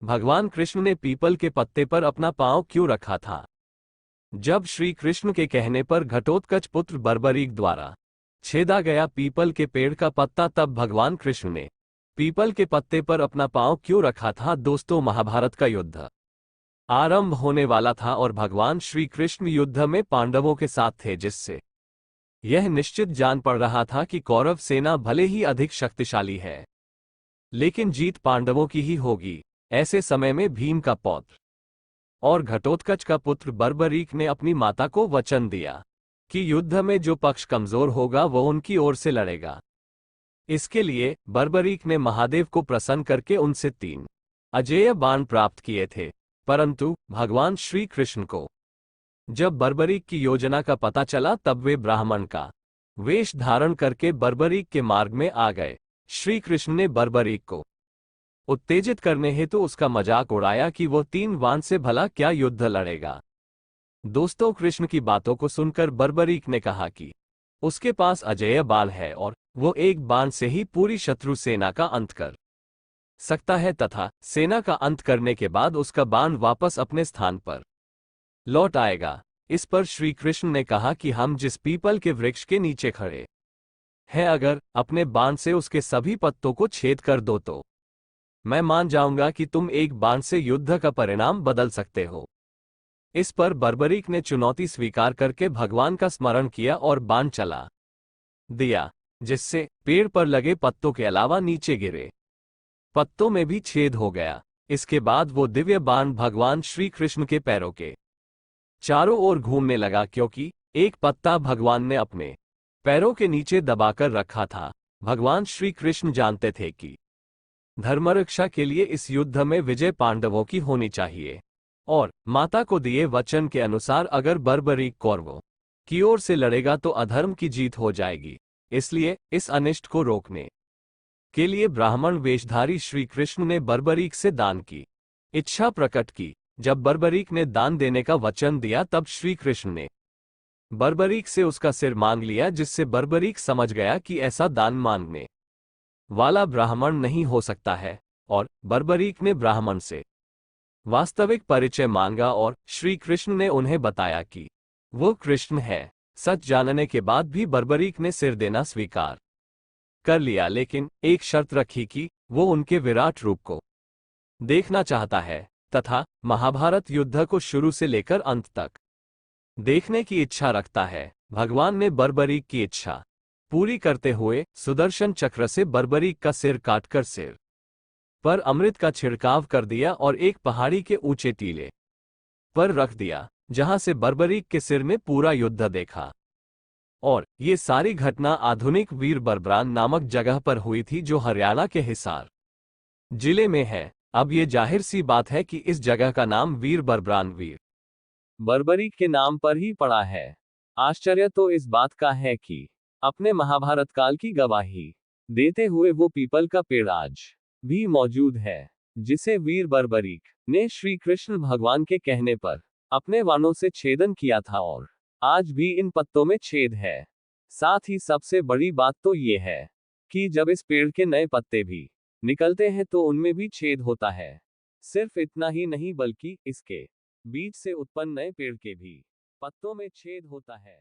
भगवान कृष्ण ने पीपल के पत्ते पर अपना पांव क्यों रखा था? जब श्री कृष्ण के कहने पर घटोत्कच पुत्र बर्बरीक द्वारा छेदा गया पीपल के पेड़ का पत्ता, तब भगवान कृष्ण ने पीपल के पत्ते पर अपना पांव क्यों रखा था? दोस्तों, महाभारत का युद्ध आरंभ होने वाला था और भगवान श्री कृष्ण युद्ध में पांडवों के साथ थे, जिससे यह निश्चित जान पड़ रहा था कि कौरव सेना भले ही अधिक शक्तिशाली है, लेकिन जीत पांडवों की ही होगी। ऐसे समय में भीम का पौत्र और घटोत्कच का पुत्र बर्बरीक ने अपनी माता को वचन दिया कि युद्ध में जो पक्ष कमजोर होगा वह उनकी ओर से लड़ेगा। इसके लिए बर्बरीक ने महादेव को प्रसन्न करके उनसे 3 अजेय बाण प्राप्त किए थे। परंतु भगवान श्री कृष्ण को जब बर्बरीक की योजना का पता चला, तब वे ब्राह्मण का वेश धारण करके बर्बरीक के मार्ग में आ गए। श्री कृष्ण ने बर्बरीक को उत्तेजित करने हेतु उसका मजाक उड़ाया कि वो 3 बाण से भला क्या युद्ध लड़ेगा। दोस्तों, कृष्ण की बातों को सुनकर बर्बरीक ने कहा कि उसके पास अजेय बाण है और वो एक बाण से ही पूरी शत्रु सेना का अंत कर सकता है तथा सेना का अंत करने के बाद उसका बाण वापस अपने स्थान पर लौट आएगा। इस पर श्री कृष्ण ने कहा कि हम जिस पीपल के वृक्ष के नीचे खड़े हैं, अगर अपने बाण से उसके सभी पत्तों को छेद कर दो तो मैं मान जाऊंगा कि तुम एक बाण से युद्ध का परिणाम बदल सकते हो। इस पर बर्बरीक ने चुनौती स्वीकार करके भगवान का स्मरण किया और बाण चला दिया, जिससे पेड़ पर लगे पत्तों के अलावा नीचे गिरे पत्तों में भी छेद हो गया। इसके बाद वो दिव्य बाण भगवान श्री कृष्ण के पैरों के चारों ओर घूमने लगा, क्योंकि एक पत्ता भगवान ने अपने पैरों के नीचे दबाकर रखा था। भगवान श्री कृष्ण जानते थे कि धर्मरक्षा के लिए इस युद्ध में विजय पांडवों की होनी चाहिए और माता को दिए वचन के अनुसार अगर बर्बरीक कौरवों की ओर से लड़ेगा तो अधर्म की जीत हो जाएगी। इसलिए इस अनिष्ट को रोकने के लिए ब्राह्मण वेशधारी श्री कृष्ण ने बर्बरीक से दान की इच्छा प्रकट की। जब बर्बरीक ने दान देने का वचन दिया, तब श्री कृष्ण ने बर्बरीक से उसका सिर मांग लिया, जिससे बर्बरीक समझ गया कि ऐसा दान मांगने वाला ब्राह्मण नहीं हो सकता है। और बर्बरीक ने ब्राह्मण से वास्तविक परिचय मांगा और श्री कृष्ण ने उन्हें बताया कि वो कृष्ण है। सच जानने के बाद भी बर्बरीक ने सिर देना स्वीकार कर लिया, लेकिन एक शर्त रखी कि वो उनके विराट रूप को देखना चाहता है तथा महाभारत युद्ध को शुरू से लेकर अंत तक देखने की इच्छा रखता है। भगवान ने बर्बरीक की इच्छा पूरी करते हुए सुदर्शन चक्र से बर्बरीक का सिर काटकर सिर पर अमृत का छिड़काव कर दिया और एक पहाड़ी के ऊंचे टीले पर रख दिया, जहां से बर्बरीक के सिर में पूरा युद्ध देखा। और ये सारी घटना आधुनिक वीर बर्ब्रान नामक जगह पर हुई थी, जो हरियाणा के हिसार जिले में है। अब ये जाहिर सी बात है कि इस जगह का नाम वीर बर्ब्रान वीर बर्बरीक के नाम पर ही पड़ा है। आश्चर्य तो इस बात का है कि अपने महाभारत काल की गवाही देते हुए वो पीपल का पेड़ आज भी मौजूद है, जिसे वीर बर्बरीक ने श्री कृष्ण भगवान के कहने पर अपने बाणों से छेदन किया था और आज भी इन पत्तों में छेद है। साथ ही सबसे बड़ी बात तो ये है कि जब इस पेड़ के नए पत्ते भी निकलते हैं तो उनमें भी छेद होता है। सिर्फ इतना ही नहीं, बल्कि इसके बीज से उत्पन्न नए पेड़ के भी पत्तों में छेद होता है।